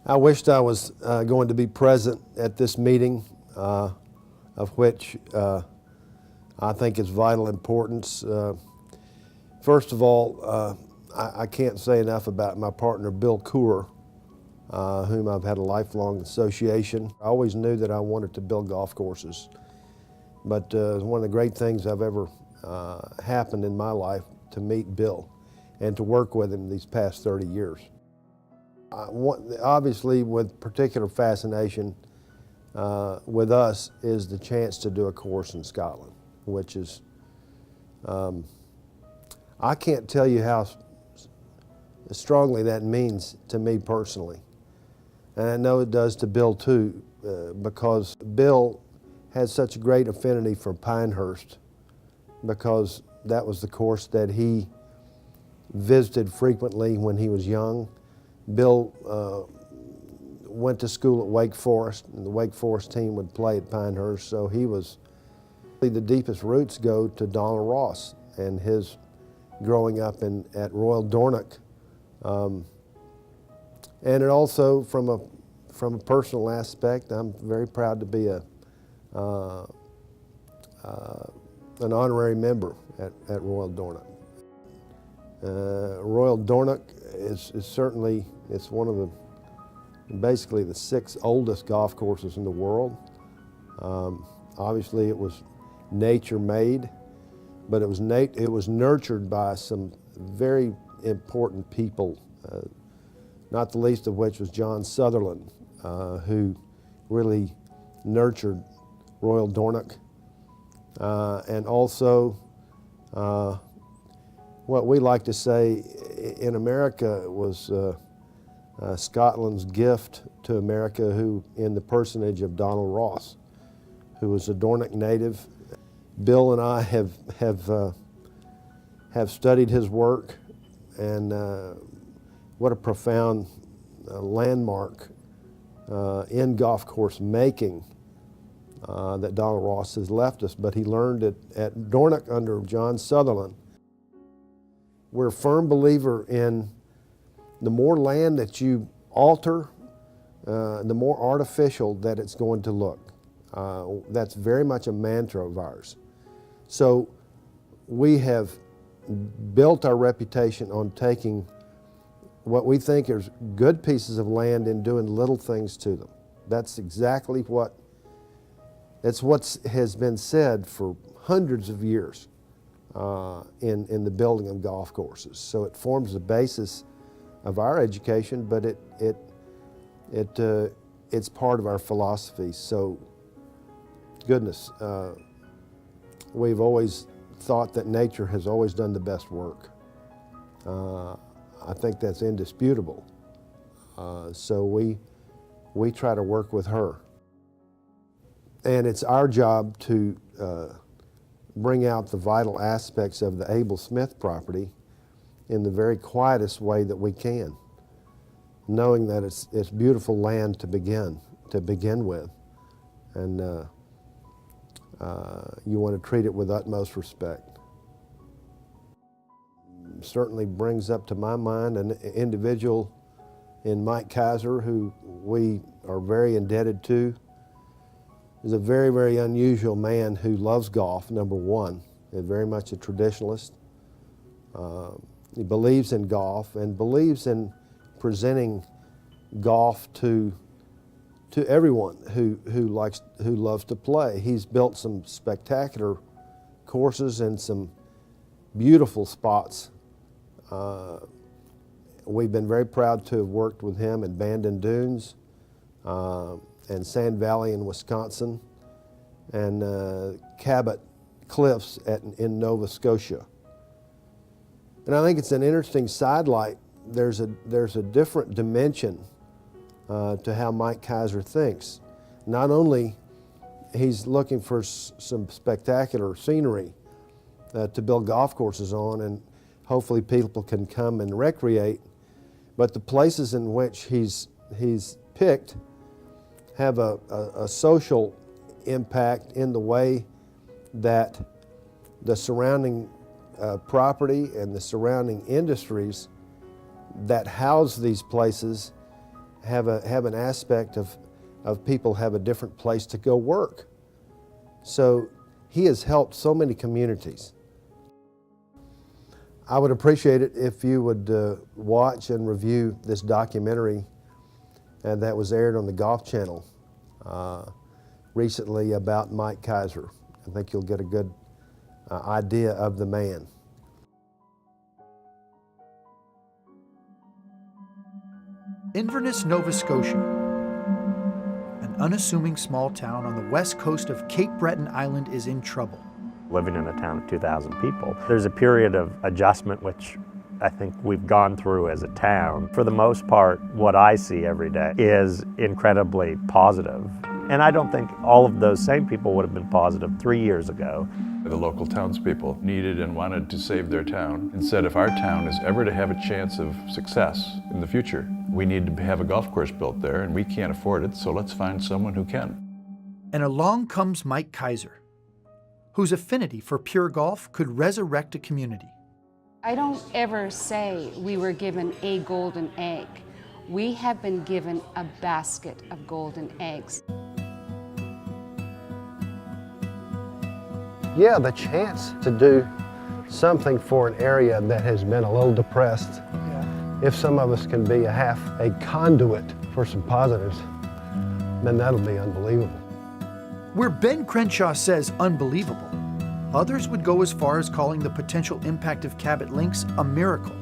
I wished I was going to be present at this meeting, of which I think is vital importance. First of all, I can't say enough about my partner Bill Coor, whom I've had a lifelong association. I always knew that I wanted to build golf courses, but one of the great things I've ever happened in my life to meet Bill and to work with him these past 30 years. Obviously, with particular fascination with us is the chance to do a course in Scotland, which is, I can't tell you how strongly that means to me personally. And I know it does to Bill too, because Bill had such a great affinity for Pinehurst, because that was the course that he visited frequently when he was young. Bill went to school at Wake Forest, and the Wake Forest team would play at Pinehurst, so he was, the deepest roots go to Donald Ross and his growing up at Royal Dornoch. And it also, from a personal aspect, I'm very proud to be an honorary member at Royal Dornoch. Royal Dornoch is certainly, it's one of basically the 6 oldest golf courses in the world. Obviously it was nature-made, but it was nurtured by some very important people, not the least of which was John Sutherland, who really nurtured Royal Dornoch. And also, what we like to say in America was Scotland's gift to America, who, in the personage of Donald Ross, who was a Dornoch native. Bill and I have studied his work, and what a profound landmark in golf course making that Donald Ross has left us. But he learned it at Dornoch under John Sutherland. We're a firm believer in the more land that you alter, the more artificial that it's going to look. That's very much a mantra of ours. So we have built our reputation on taking what we think are good pieces of land and doing little things to them. That's exactly what has been said for hundreds of years in the building of golf courses. So it forms the basis of our education, but it's part of our philosophy. So, goodness, we've always thought that nature has always done the best work. I think that's indisputable. So we try to work with her. And it's our job to bring out the vital aspects of the Abel Smith property in the very quietest way that we can, knowing that it's beautiful land to begin with, and you want to treat it with utmost respect. Certainly brings up to my mind an individual in Mike Keiser, who we are very indebted to. He's a very, very unusual man who loves golf, number one, and very much a traditionalist. He believes in golf and believes in presenting golf to everyone who loves to play. He's built some spectacular courses and some beautiful spots. We've been very proud to have worked with him in Bandon Dunes and Sand Valley in Wisconsin, and Cabot Cliffs in Nova Scotia. And I think it's an interesting sidelight. There's a different dimension to how Mike Keiser thinks. Not only he's looking for some spectacular scenery to build golf courses on, and hopefully people can come and recreate, but the places in which he's picked have a social impact in the way that the surrounding property and the surrounding industries that house these places have an aspect of people have a different place to go work. So he has helped so many communities. I would appreciate it if you would watch and review this documentary that was aired on the Golf Channel recently about Mike Keiser. I think you'll get a good idea of the man. Inverness, Nova Scotia, an unassuming small town on the west coast of Cape Breton Island, is in trouble. Living in a town of 2,000 people, there's a period of adjustment which I think we've gone through as a town. For the most part, what I see every day is incredibly positive. And I don't think all of those same people would have been positive 3 years ago. The local townspeople needed and wanted to save their town and said if our town is ever to have a chance of success in the future, we need to have a golf course built there and we can't afford it, so let's find someone who can. And along comes Mike Keiser, whose affinity for pure golf could resurrect a community. I don't ever say we were given a golden egg. We have been given a basket of golden eggs. Yeah, the chance to do something for an area that has been a little depressed. If some of us can be a conduit for some positives, then that'll be unbelievable. Where Ben Crenshaw says unbelievable, others would go as far as calling the potential impact of Cabot Links a miracle.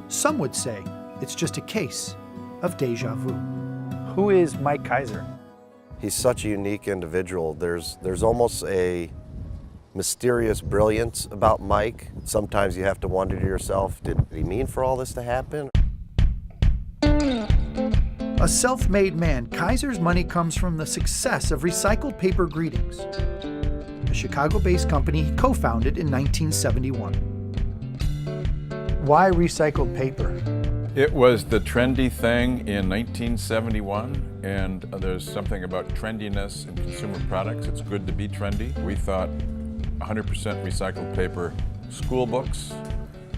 Some would say it's just a case of deja vu. Who is Mike Keiser? He's such a unique individual. There's almost a mysterious brilliance about Mike. Sometimes you have to wonder to yourself, did he mean for all this to happen? A self-made man, Keiser's money comes from the success of recycled paper greetings, a Chicago-based company he co-founded in 1971. Why recycled paper? It was the trendy thing in 1971, and there's something about trendiness in consumer products. It's good to be trendy. We thought 100% recycled paper school books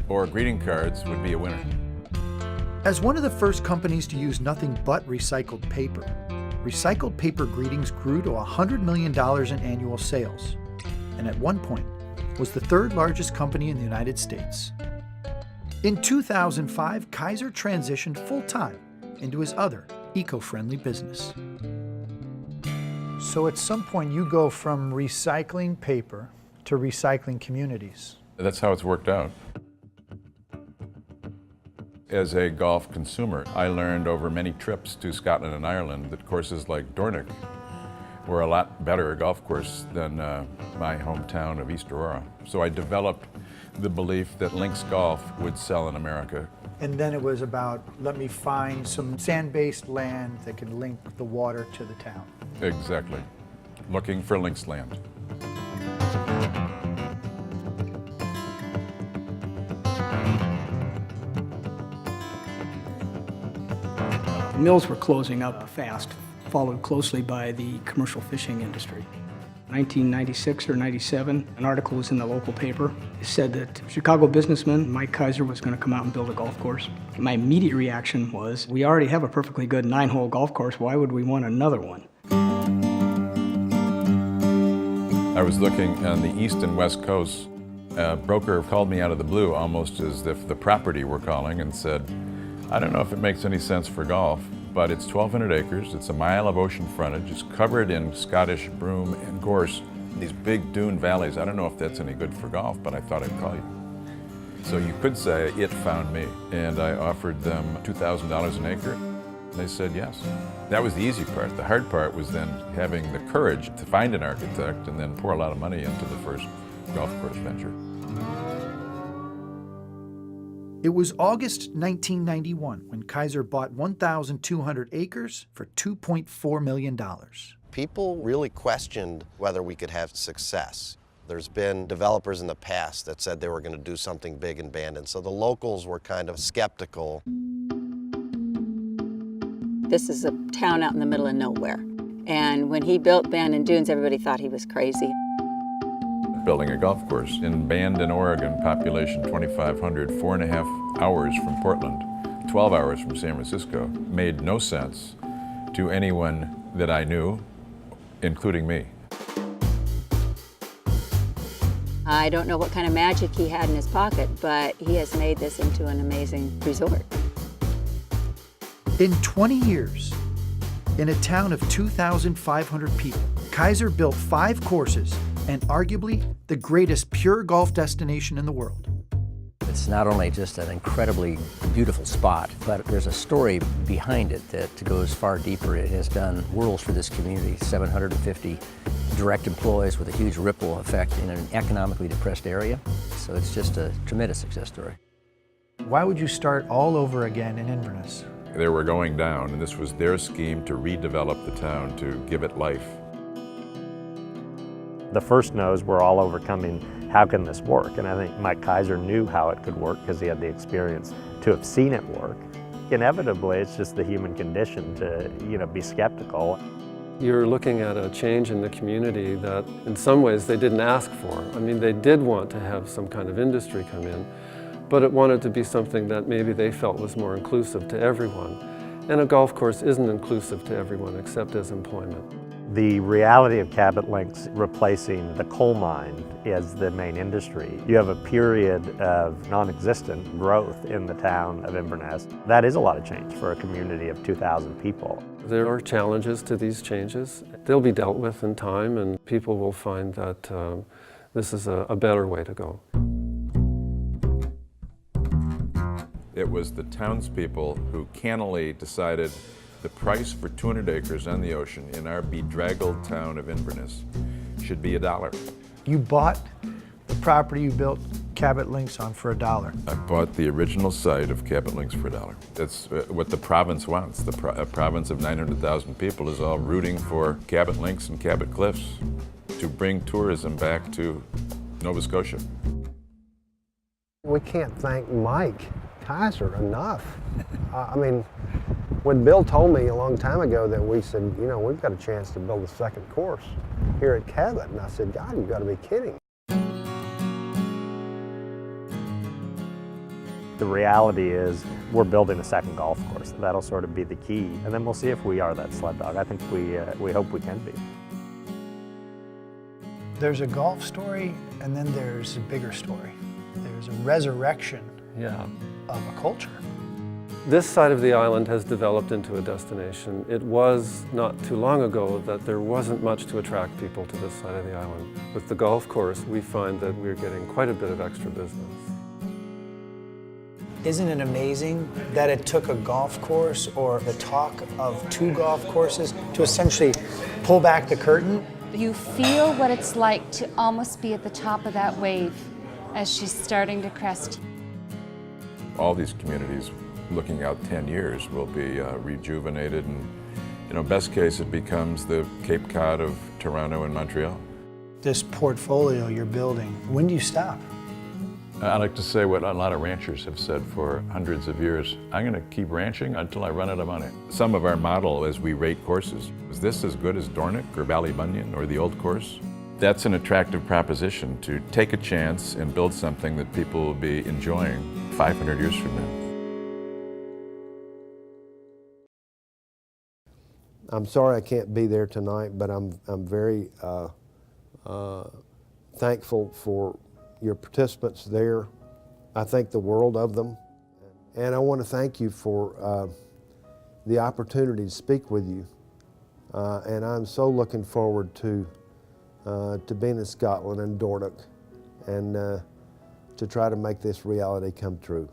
or greeting cards would be a winner. As one of the first companies to use nothing but recycled paper greetings grew to $100 million in annual sales, and at one point was the third largest company in the United States. In 2005, Keiser transitioned full-time into his other eco-friendly business. So at some point you go from recycling paper to recycling communities. That's how it's worked out. As a golf consumer, I learned over many trips to Scotland and Ireland that courses like Dornoch were a lot better golf course than my hometown of East Aurora. So I developed the belief that links golf would sell in America. And then it was about, let me find some sand-based land that could link the water to the town. Exactly. Looking for links land. Mills were closing up fast, followed closely by the commercial fishing industry. 1996 or 97, an article was in the local paper. It said that Chicago businessman Mike Keiser was going to come out and build a golf course. My immediate reaction was, we already have a perfectly good 9-hole golf course, why would we want another one? I was looking on the east and west coast. A broker called me out of the blue, almost as if the property were calling, and said, I don't know if it makes any sense for golf, but it's 1,200 acres, it's a mile of ocean frontage, it's covered in Scottish broom and gorse, these big dune valleys. I don't know if that's any good for golf, but I thought I'd call you. So you could say it found me, and I offered them $2,000 an acre. They said yes. That was the easy part. The hard part was then having the courage to find an architect and then pour a lot of money into the first golf course venture. It was August 1991 when Keiser bought 1,200 acres for $2.4 million. People really questioned whether we could have success. There's been developers in the past that said they were going to do something big in Bandon, so the locals were kind of skeptical. This is a town out in the middle of nowhere. And when he built Bandon Dunes, everybody thought he was crazy. Building a golf course in Bandon, Oregon, population 2,500, 4.5 hours from Portland. 12 hours from San Francisco, made no sense to anyone that I knew, including me. I don't know what kind of magic he had in his pocket, but he has made this into an amazing resort. In 20 years, in a town of 2,500 people, Keiser built 5 courses and arguably the greatest pure golf destination in the world. It's not only just an incredibly beautiful spot, but there's a story behind it that goes far deeper. It has done worlds for this community, 750 direct employees with a huge ripple effect in an economically depressed area. So it's just a tremendous success story. Why would you start all over again in Inverness? They were going down, and this was their scheme to redevelop the town, to give it life. The first no's were all overcoming, how can this work? And I think Mike Keiser knew how it could work because he had the experience to have seen it work. Inevitably, it's just the human condition to, be skeptical. You're looking at a change in the community that in some ways they didn't ask for. I mean, they did want to have some kind of industry come in, but it wanted to be something that maybe they felt was more inclusive to everyone. And a golf course isn't inclusive to everyone except as employment. The reality of Cabot Links replacing the coal mine is the main industry. You have a period of non-existent growth in the town of Inverness. That is a lot of change for a community of 2,000 people. There are challenges to these changes. They'll be dealt with in time, and people will find that this is a better way to go. It was the townspeople who cannily decided the price for 200 acres on the ocean in our bedraggled town of Inverness should be $1. You bought the property you built Cabot Links on for $1. I bought the original site of Cabot Links for $1. That's what the province wants. A province of 900,000 people is all rooting for Cabot Links and Cabot Cliffs to bring tourism back to Nova Scotia. We can't thank Mike Keiser enough. I mean, when Bill told me a long time ago that we said, we've got a chance to build a second course here at Cabot, and I said, God, you've got to be kidding. The reality is we're building a second golf course. That'll sort of be the key, and then we'll see if we are that sled dog. I think we hope we can be. There's a golf story, and then there's a bigger story. There's a resurrection of a culture. This side of the island has developed into a destination. It was not too long ago that there wasn't much to attract people to this side of the island. With the golf course, we find that we're getting quite a bit of extra business. Isn't it amazing that it took a golf course or the talk of 2 golf courses to essentially pull back the curtain? You feel what it's like to almost be at the top of that wave as she's starting to crest. All these communities, looking out 10 years, will be rejuvenated, and best case it becomes the Cape Cod of Toronto and Montreal. This portfolio you're building, when do you stop? I like to say what a lot of ranchers have said for hundreds of years: I'm going to keep ranching until I run out of money. Some of our model as we rate courses, is this as good as Dornoch or Ballybunion or the Old Course? That's an attractive proposition, to take a chance and build something that people will be enjoying 500 years from now. I'm sorry I can't be there tonight, but I'm very thankful for your participants there. I think the world of them. And I want to thank you for the opportunity to speak with you. And I'm so looking forward to being in Scotland and Dornoch and to try to make this reality come true.